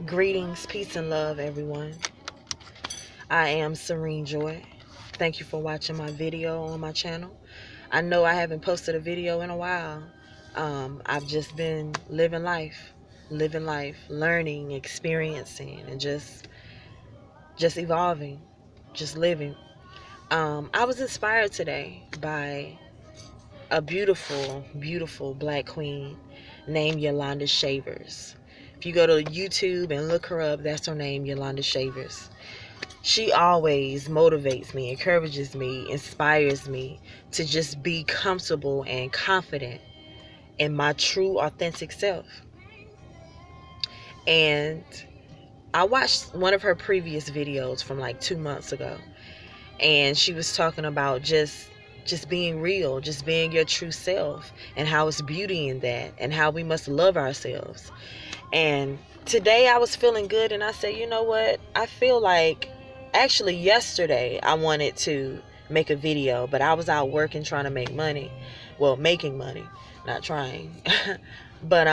Greetings, peace, and love, everyone. I am Serene Joy. Thank you for watching my video on my channel. I know I haven't posted a video in a while. I've just been living life, learning, experiencing, and just evolving, just living. I was inspired today by a beautiful, beautiful black queen named Yolanda Shavers. If you go to YouTube and look her up, that's her name, Yolanda Shavers. She always motivates me, encourages me, inspires me to just be comfortable and confident in my true, authentic self. And I watched one of her previous videos from like 2 months ago, and she was talking about just being real, just being your true self, and how it's beauty in that, and how we must love ourselves. And today I was feeling good, and I said, you know what? I feel like, actually yesterday I wanted to make a video, but I was out working, trying to make money. Well, making money, not trying. But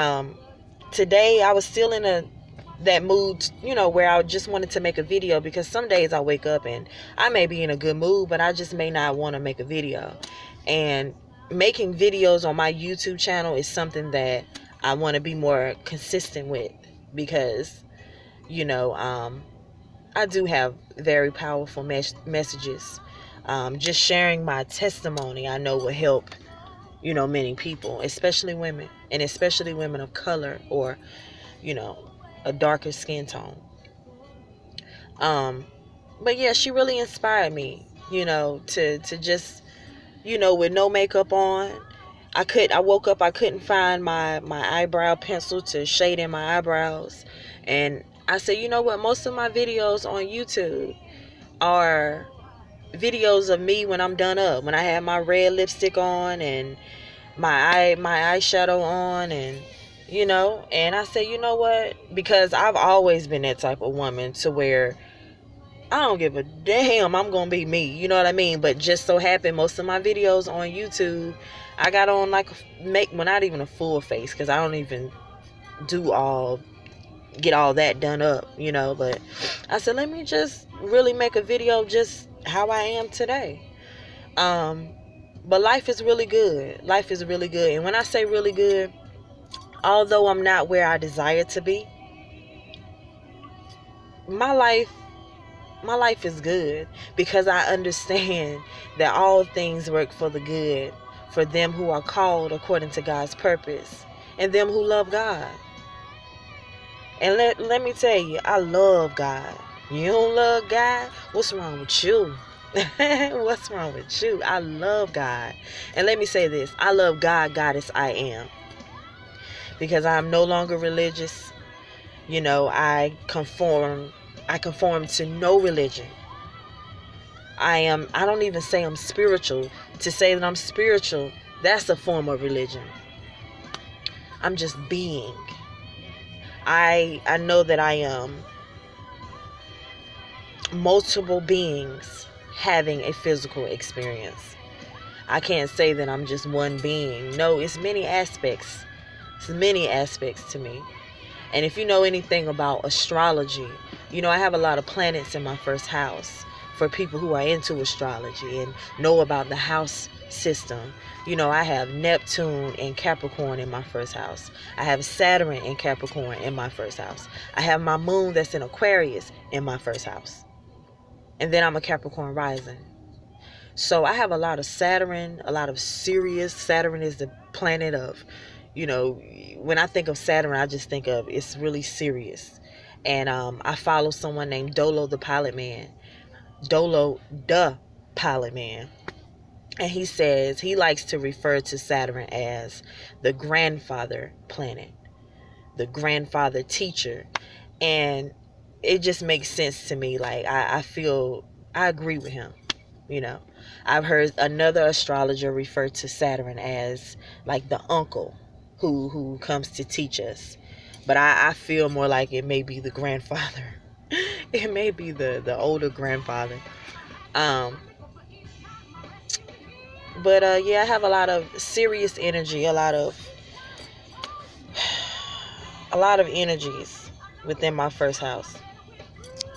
today I was still in that mood, where I just wanted to make a video, because some days I wake up and I may be in a good mood, but I just may not want to make a video. And making videos on my YouTube channel is something that I want to be more consistent with, because I do have very powerful messages. Just sharing my testimony, I know, will help many people, especially women, and especially women of color, or a darker skin tone. But yeah, she really inspired me, to just, with no makeup on. I woke up, I couldn't find my eyebrow pencil to shade in my eyebrows. And I said, you know what? Most of my videos on YouTube are videos of me when I'm done up, when I have my red lipstick on and my eyeshadow on, and and I said, you know what? Because I've always been that type of woman to where I don't give a damn, I'm gonna be me, you know what I mean? But just so happened, most of my videos on YouTube, I got on like not even a full face, because I don't even get all that done up, but I said, let me just really make a video just how I am today. But life is really good. Life is really good. And when I say really good, although I'm not where I desire to be, my life is good, because I understand that all things work for the good for them who are called according to God's purpose, and them who love God. And let me tell you, I love God. You don't love God? What's wrong with you? What's wrong with you? I love God. And let me say this, I love God, Goddess I Am, because I'm no longer religious. I conform to no religion. I don't even say I'm spiritual. To say that I'm spiritual, that's a form of religion. I'm just being. I know that I am multiple beings having a physical experience. I can't say that I'm just one being. No, it's many aspects. It's many aspects to me. And if you know anything about astrology, I have a lot of planets in my first house. For people who are into astrology and know about the house system, I have Neptune and Capricorn in my first house. I have Saturn and Capricorn in my first house. I have my moon that's in Aquarius in my first house. And then I'm a Capricorn rising. So I have a lot of Saturn, a lot of Sirius. Saturn is the planet of, when I think of Saturn, I just think of it's really serious. And I follow someone named Dolo the Pilot Man. Dolo the Pilot Man. And he says he likes to refer to Saturn as the grandfather planet, the grandfather teacher. And it just makes sense to me. Like, I feel I agree with him. I've heard another astrologer refer to Saturn as like the uncle who comes to teach us. But I feel more like it may be the grandfather. It may be the older grandfather. But yeah, I have a lot of serious energy, a lot of energies. within my first house.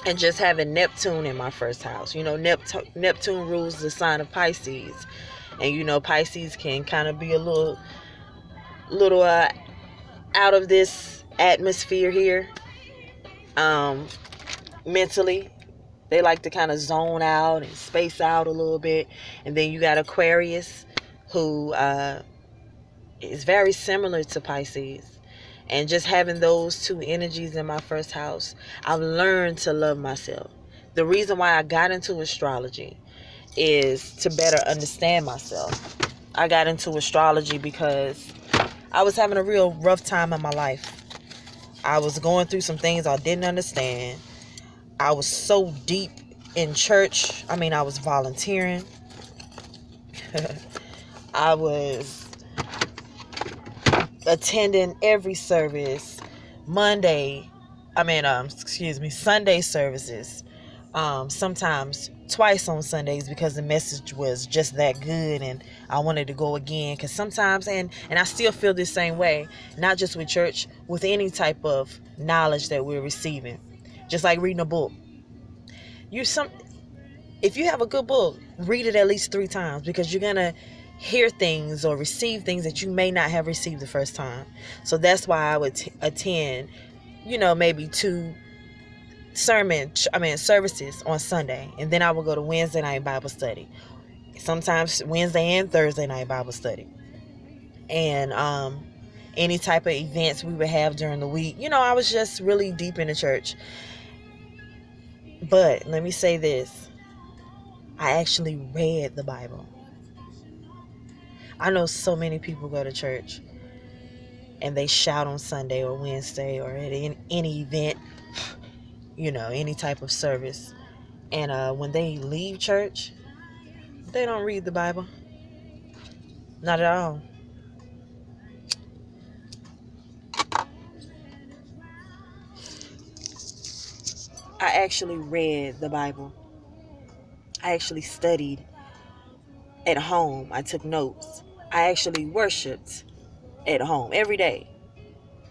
And just having Neptune in my first house. Neptune rules the sign of Pisces. And Pisces can kind of be a little out of this atmosphere here. Mentally, they like to kind of zone out and space out a little bit. And then you got Aquarius, who is very similar to Pisces. And just having those two energies in my first house, I've learned to love myself. The reason why I got into astrology is to better understand myself. I got into astrology because I was having a real rough time in my life. I was going through some things I didn't understand. I was so deep in church. I was volunteering. I was attending every service. Sunday services. Sometimes twice on Sundays because the message was just that good and I wanted to go again. Because sometimes, and I still feel the same way, not just with church, with any type of knowledge that we're receiving. Just like reading a book. If you have a good book, read it at least 3 times, because you're going to hear things or receive things that you may not have received the first time. So that's why I would attend, maybe 2 services on Sunday, and then I would go to Wednesday night Bible study, sometimes Wednesday and Thursday night Bible study, and any type of events we would have during the week. I was just really deep in the church. But let me say this, I actually read the Bible. I know so many people go to church and they shout on Sunday or Wednesday or at any event, any type of service. And when they leave church, they don't read the Bible. Not at all. I actually read the Bible. I actually studied at home. I took notes. I actually worshiped at home every day.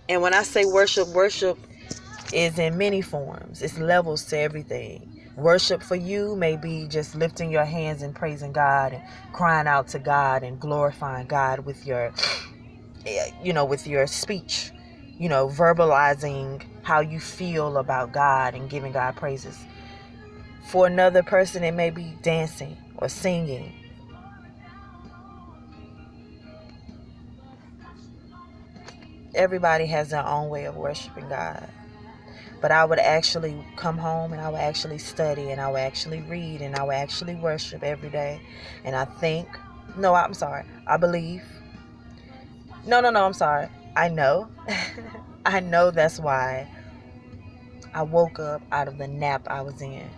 And when I say worship is in many forms. It's levels to everything. Worship for you may be just lifting your hands and praising God and crying out to God and glorifying God with your speech, verbalizing how you feel about God and giving God praises. For another person, it may be dancing or singing. Everybody has their own way of worshiping God. But I would actually come home and I would actually study and I would actually read and I would actually worship every day. And I believe. I'm sorry. I know. I know that's why I woke up out of the nap I was in.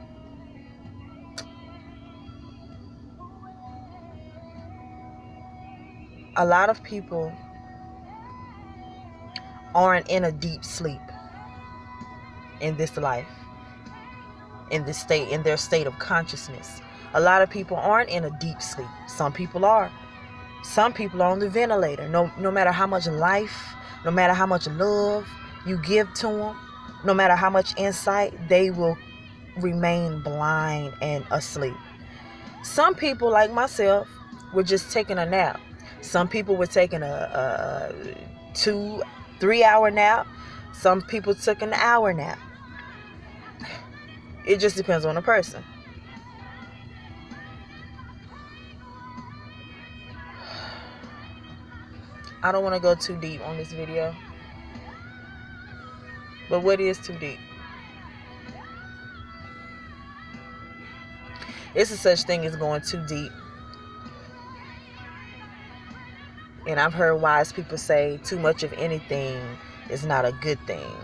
A lot of people aren't in a deep sleep in this life, in their state of consciousness. A lot of people aren't in a deep sleep. Some people are. Some people are on the ventilator. No matter how much life, no matter how much love you give to them, no matter how much insight, they will remain blind and asleep. Some people, like myself, were just taking a nap. Some people were taking a 2-3 hour nap. Some people took an hour nap. It just depends on the person. I don't want to go too deep on this video. But what is too deep? It's a such thing as going too deep. And I've heard wise people say too much of anything is not a good thing.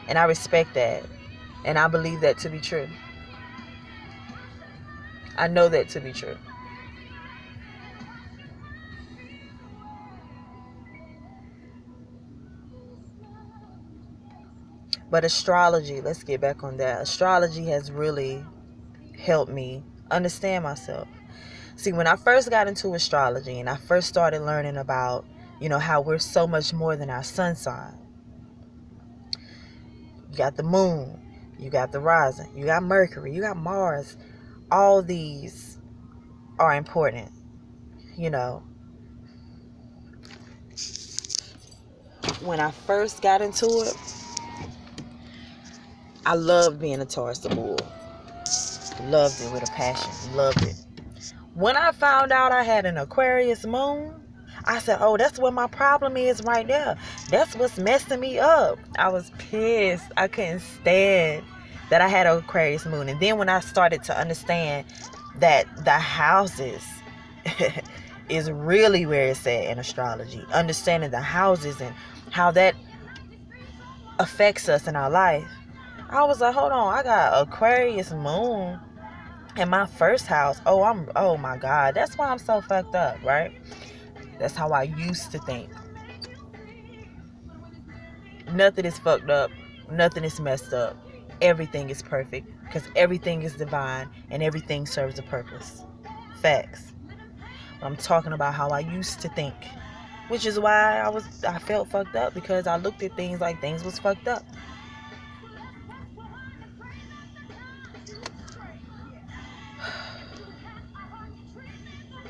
And I respect that. And I believe that to be true. I know that to be true. But astrology, let's get back on that. Astrology has really helped me understand myself. See, when I first got into astrology and I first started learning about, how we're so much more than our sun sign, You got the moon. You got the rising. You got Mercury. You got Mars. All these are important. You know, when I first got into it, I loved being a Taurus bull. Loved it with a passion. Loved it. When I found out I had an Aquarius moon, I said, oh, that's what my problem is right there. That's what's messing me up. I was pissed. I couldn't stand that I had an Aquarius moon. And then when I started to understand that the houses is really where it's at in astrology, understanding the houses and how that affects us in our life, I was like, hold on, I got Aquarius moon in my first house. Oh my God, that's why I'm so fucked up, right? That's how I used to think. Nothing is fucked up. Nothing is messed up. Everything is perfect because everything is divine and everything serves a purpose. Facts. I'm talking about how I used to think, which is why I felt fucked up, because I looked at things like things was fucked up.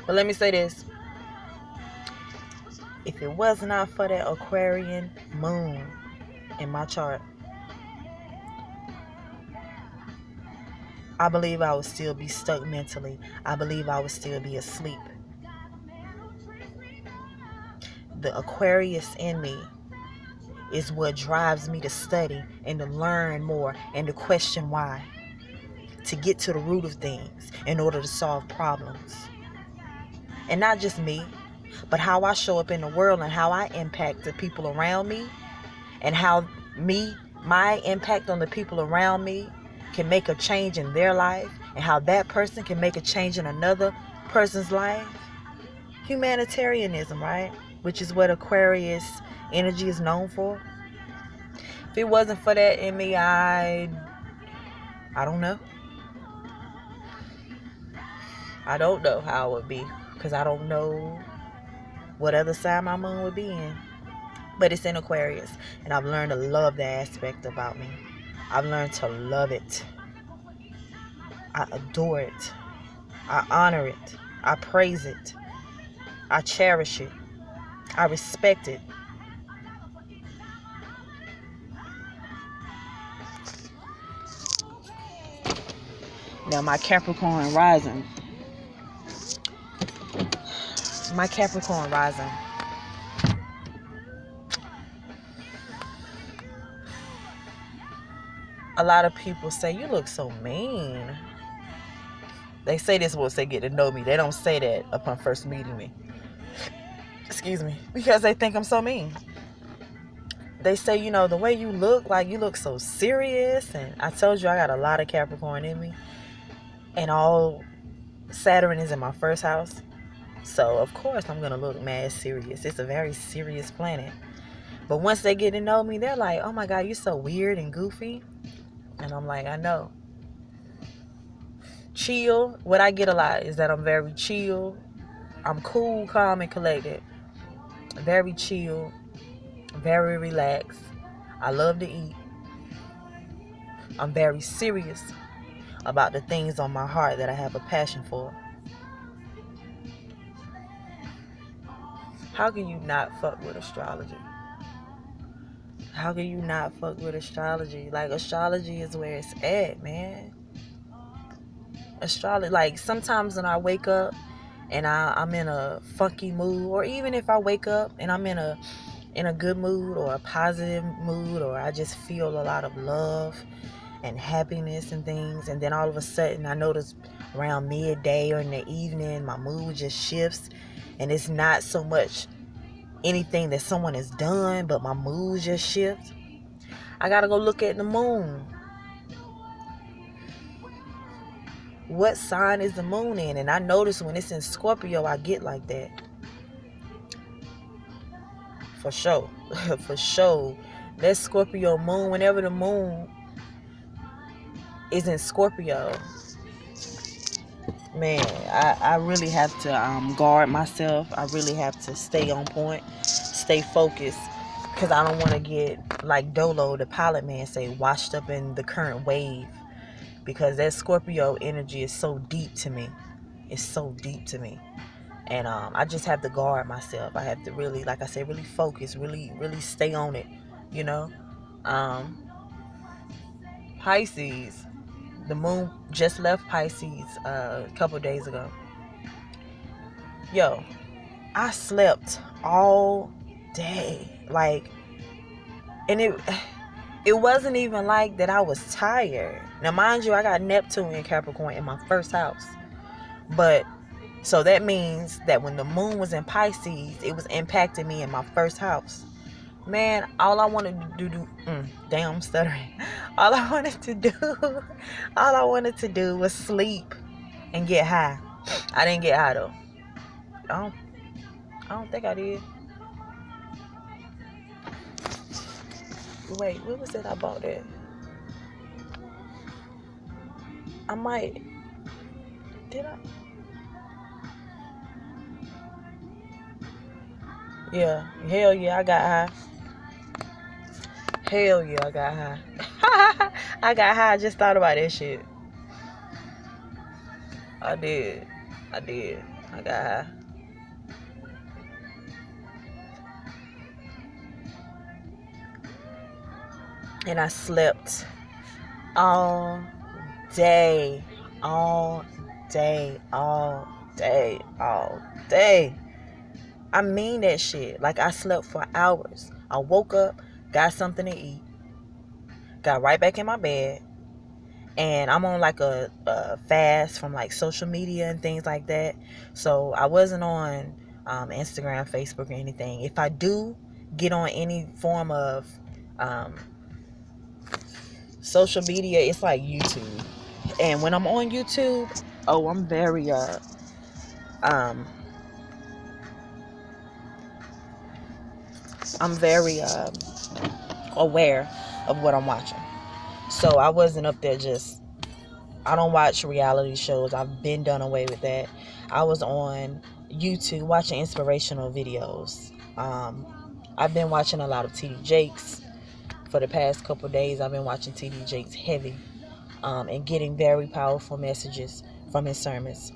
But let me say this. If it was not for that Aquarian moon in my chart, I believe I would still be stuck mentally. I believe I would still be asleep. The Aquarius in me is what drives me to study and to learn more and to question why. To get to the root of things in order to solve problems. And not just me, but how I show up in the world and how I impact the people around me, and how my impact on the people around me can make a change in their life, and how that person can make a change in another person's life. Humanitarianism, right? Which is what Aquarius energy is known for. If it wasn't for that in me, I don't know. I don't know how it would be, because I don't know what other side my moon would be in. But it's in Aquarius, and I've learned to love that aspect about me. I've learned to love it. I adore it. I honor it. I praise it. I cherish it. I respect it. Now my Capricorn rising. My Capricorn rising. A lot of people say, you look so mean. They say this once they get to know me. They don't say that upon first meeting me. Excuse me. Because they think I'm so mean. They say, you know, the way you look so serious. And I told you I got a lot of Capricorn in me. And all Saturn is in my first house. So, of course, I'm going to look mad serious. It's a very serious planet. But once they get to know me, they're like, oh my God, you're so weird and goofy. And I'm like, I know. Chill. What I get a lot is that I'm very chill. I'm cool, calm, and collected. Very chill. Very relaxed. I love to eat. I'm very serious about the things on my heart that I have a passion for. How can you not fuck with astrology? How can you not fuck with astrology? Like, astrology is where it's at, man. Astrology, like, sometimes when I wake up and I'm in a funky mood, or even if I wake up and I'm in a good mood or a positive mood, or I just feel a lot of love and happiness and things, and then all of a sudden I notice around midday or in the evening my mood just shifts, and it's not so much anything that someone has done, but my mood just shifts. I gotta go look at the moon. What sign is the moon in? And I notice when it's in Scorpio, I get like that. For sure. For sure. That Scorpio moon, whenever the moon is in Scorpio, man, I really have to guard myself. I really have to stay on point, stay focused, because I don't want to get, like Dolo, the pilot man, say, washed up in the current wave, because that Scorpio energy is so deep to me. It's so deep to me. And I just have to guard myself. I have to really, like I said, really focus, really, really stay on it, you know. Pisces, the moon just left Pisces a couple days ago. Yo, I slept all day, like, and it wasn't even like that I was tired. Now, mind you, I got Neptune in Capricorn in my first house, but so that means that when the moon was in Pisces, it was impacting me in my first house. Man, all I wanted to do, damn, I'm stuttering. All I wanted to do was sleep and get high. I didn't get high though. I don't think I did. Wait, what was it I bought that? I might. Did I? Yeah. Hell yeah, I got high. Hell yeah, I got high. I got high. I just thought about that shit. I did. I got high. And I slept all day. All day. All day. All day. I mean that shit. Like, I slept for hours. I woke up, got something to eat, got right back in my bed, and I'm on like a fast from like social media and things like that. So I wasn't on Instagram, Facebook, or anything. If I do get on any form of social media, it's like YouTube. And when I'm on YouTube, I'm very aware of what I'm watching. So I wasn't up there just, I don't watch reality shows. I've been done away with that. I was on YouTube watching inspirational videos. I've been watching a lot of TD Jakes. For the past couple days, I've been watching TD Jakes heavy, and getting very powerful messages from his sermons.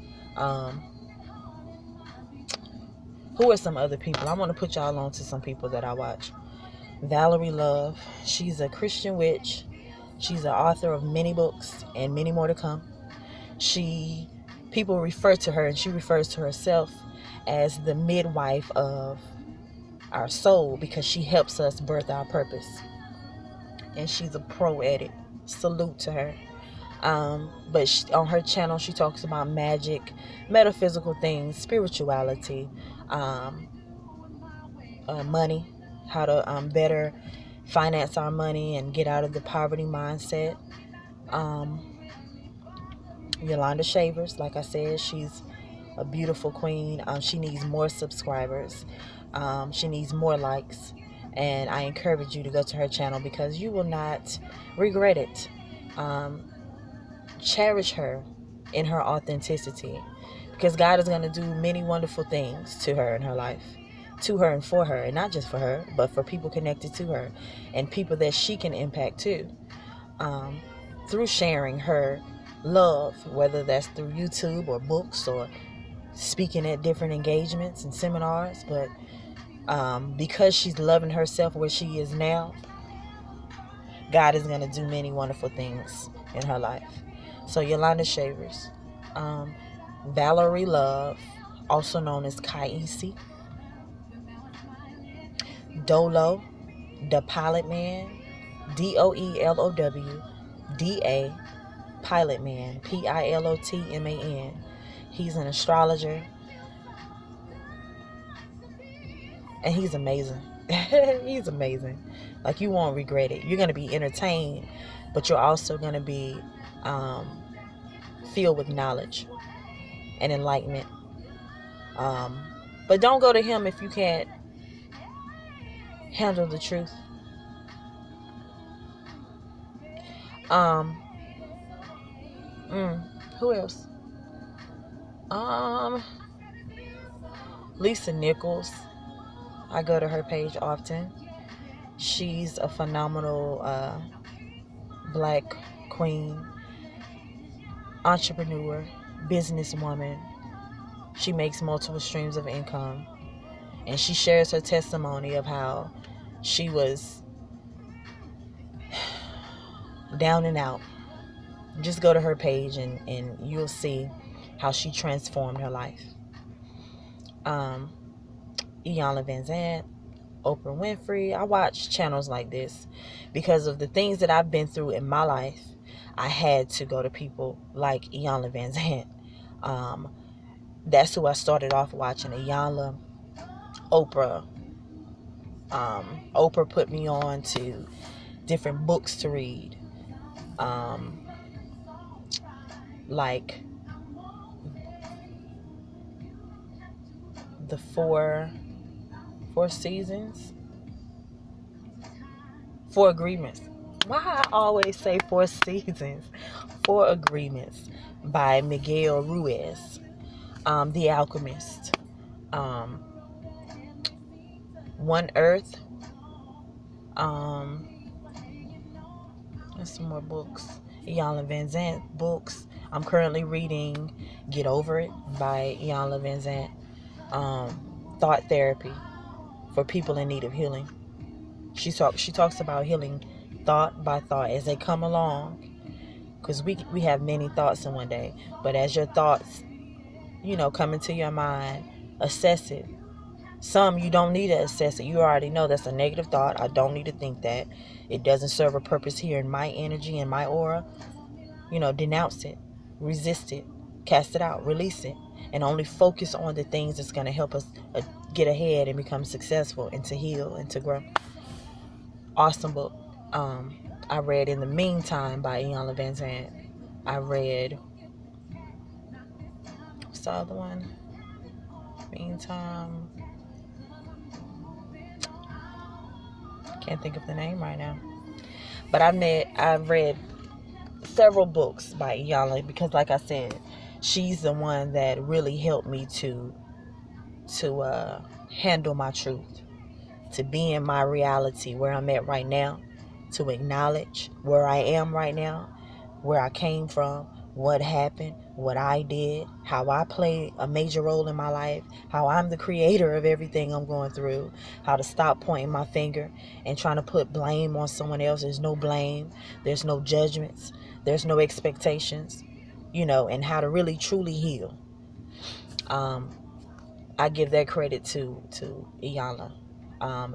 Who are some other people? I want to put y'all on to some people that I watch. Valerie Love. She's a Christian witch. She's an author of many books and many more to come. People refer to her, and she refers to herself as the midwife of our soul, because she helps us birth our purpose. And she's a pro at it. Salute to her. But on her channel, she talks about magic, metaphysical things, spirituality, money, how to better finance our money and get out of the poverty mindset. Yolanda Shavers, like I said, she's a beautiful queen. She needs more subscribers. She needs more likes. And I encourage you to go to her channel, because you will not regret it. Cherish her in her authenticity, because God is going to do many wonderful things to her in her life, to her and for her, and not just for her, but for people connected to her and people that she can impact too, through sharing her love, whether that's through YouTube or books or speaking at different engagements and seminars. But because she's loving herself where she is now, God is going to do many wonderful things in her life. So Yolanda Shavers, Valerie Love, also known as Kaisi, Dolo, the Pilot Man, DOELOW, Pilot Man, PILOTMAN. He's an astrologer, and he's amazing. He's amazing. Like, you won't regret it. You're going to be entertained, but you're also going to be filled with knowledge and enlightenment. But don't go to him if you can't handle the truth. Who else? Lisa Nichols. I go to her page often. She's a phenomenal black queen, entrepreneur, businesswoman. She makes multiple streams of income, and she shares her testimony of how she was down and out. Just go to her page and you'll see how she transformed her life. Iyanla Vanzant, Oprah Winfrey. I watch channels like this because of the things that I've been through in my life. I had to go to people like Iyanla Vanzant. That's who I started off watching. Iyanla, Oprah. Oprah put me on to different books to read. Like the four seasons, 4 Agreements. Why I always say 4 seasons? 4 Agreements by Miguel Ruiz. The Alchemist. One Earth. There's some more books. Iyanla Vanzant books. I'm currently reading Get Over It by Iyanla Vanzant. Thought Therapy for people in need of healing. She talks about healing thought by thought as they come along, because we have many thoughts in one day, but as your thoughts come into your mind, assess it. Some you don't need to assess it. You already know that's a negative thought. I don't need to think that. It doesn't serve a purpose here in my energy, in my aura. Denounce it, resist it, cast it out, release it, and only focus on the things that's going to help us get ahead and become successful and to heal and to grow. Awesome book. I read In the Meantime by Iyanla Vanzant. I read, what's the other one? Meantime. Can't think of the name right now. But I've read several books by Iyanla because, like I said, she's the one that really helped me to handle my truth, to be in my reality where I'm at right now, to acknowledge where I am right now, where I came from, what happened, what I did, how I play a major role in my life, how I'm the creator of everything I'm going through, how to stop pointing my finger and trying to put blame on someone else. There's no blame, there's no judgments, there's no expectations, and how to really truly heal. I give that credit to Iyanla.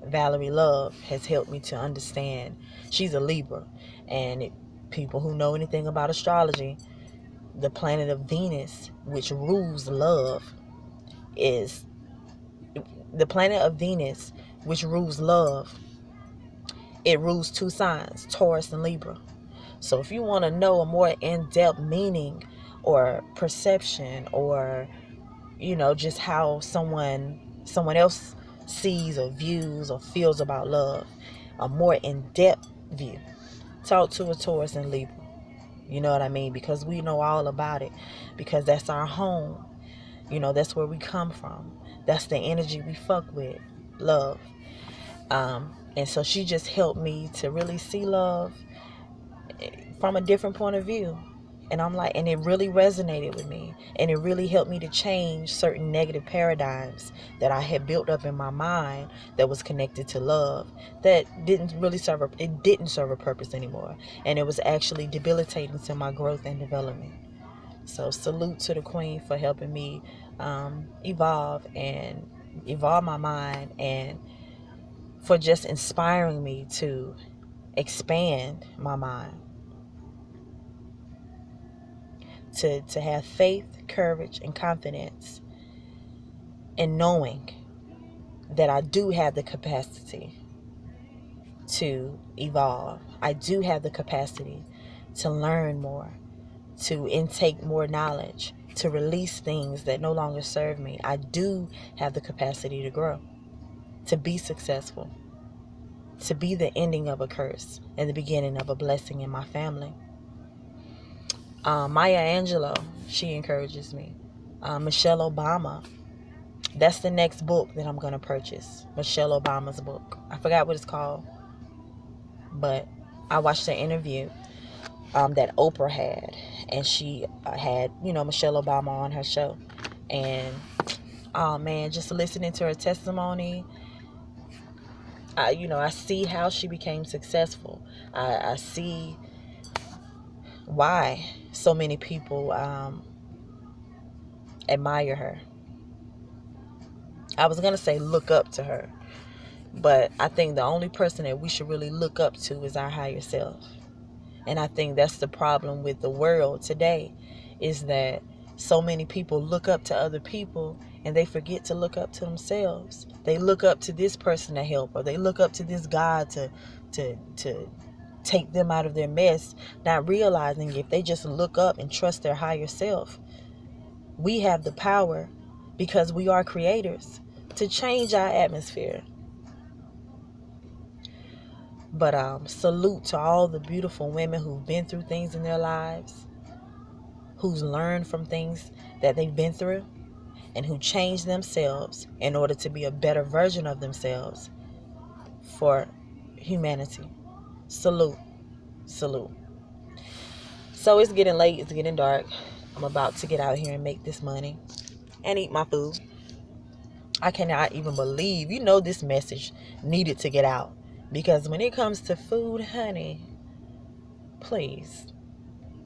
Valerie Love has helped me to understand. She's a Libra, and people who know anything about astrology, the planet of Venus, which rules love, is the planet of Venus, which rules love. It rules 2 signs, Taurus and Libra. So if you want to know a more in-depth meaning or perception, or just how someone else sees or views or feels about love, a more in-depth view, talk to a Taurus and Libra. You know what I mean? Because we know all about it, because that's our home. That's where we come from. That's the energy we fuck with, love. And so she just helped me to really see love from a different point of view. And I'm like, and it really resonated with me, and it really helped me to change certain negative paradigms that I had built up in my mind that was connected to love, that didn't serve a purpose anymore, and it was actually debilitating to my growth and development. So salute to the queen for helping me evolve my mind, and for just inspiring me to expand my mind. To have faith, courage, and confidence in knowing that I do have the capacity to evolve. I do have the capacity to learn more, to intake more knowledge, to release things that no longer serve me. I do have the capacity to grow, to be successful, to be the ending of a curse and the beginning of a blessing in my family. Maya Angelou, she encourages me. Michelle Obama, that's the next book that I'm going to purchase. Michelle Obama's book. I forgot what it's called. But I watched the interview that Oprah had, and she had, Michelle Obama on her show. And oh man, just listening to her testimony, I see how she became successful. I see why so many people admire her. I was gonna say look up to her, but I think the only person that we should really look up to is our higher self. And I think that's the problem with the world today, is that so many people look up to other people and they forget to look up to themselves. They look up to this person to help, or they look up to this God to take them out of their mess, not realizing if they just look up and trust their higher self, we have the power, because we are creators, to change our atmosphere. But salute to all the beautiful women who've been through things in their lives, who's learned from things that they've been through, and who changed themselves in order to be a better version of themselves for humanity. Salute. Salute. So it's getting late. It's getting dark. I'm about to get out here and make this money and eat my food. I cannot even believe, this message needed to get out. Because when it comes to food, honey, please,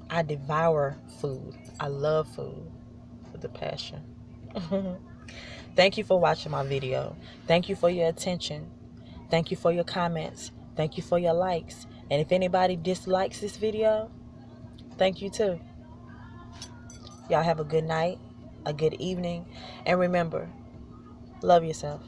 I devour food. I love food with a passion. Thank you for watching my video. Thank you for your attention. Thank you for your comments. Thank you for your likes. And if anybody dislikes this video, thank you too. Y'all have a good night, a good evening. And remember, love yourself.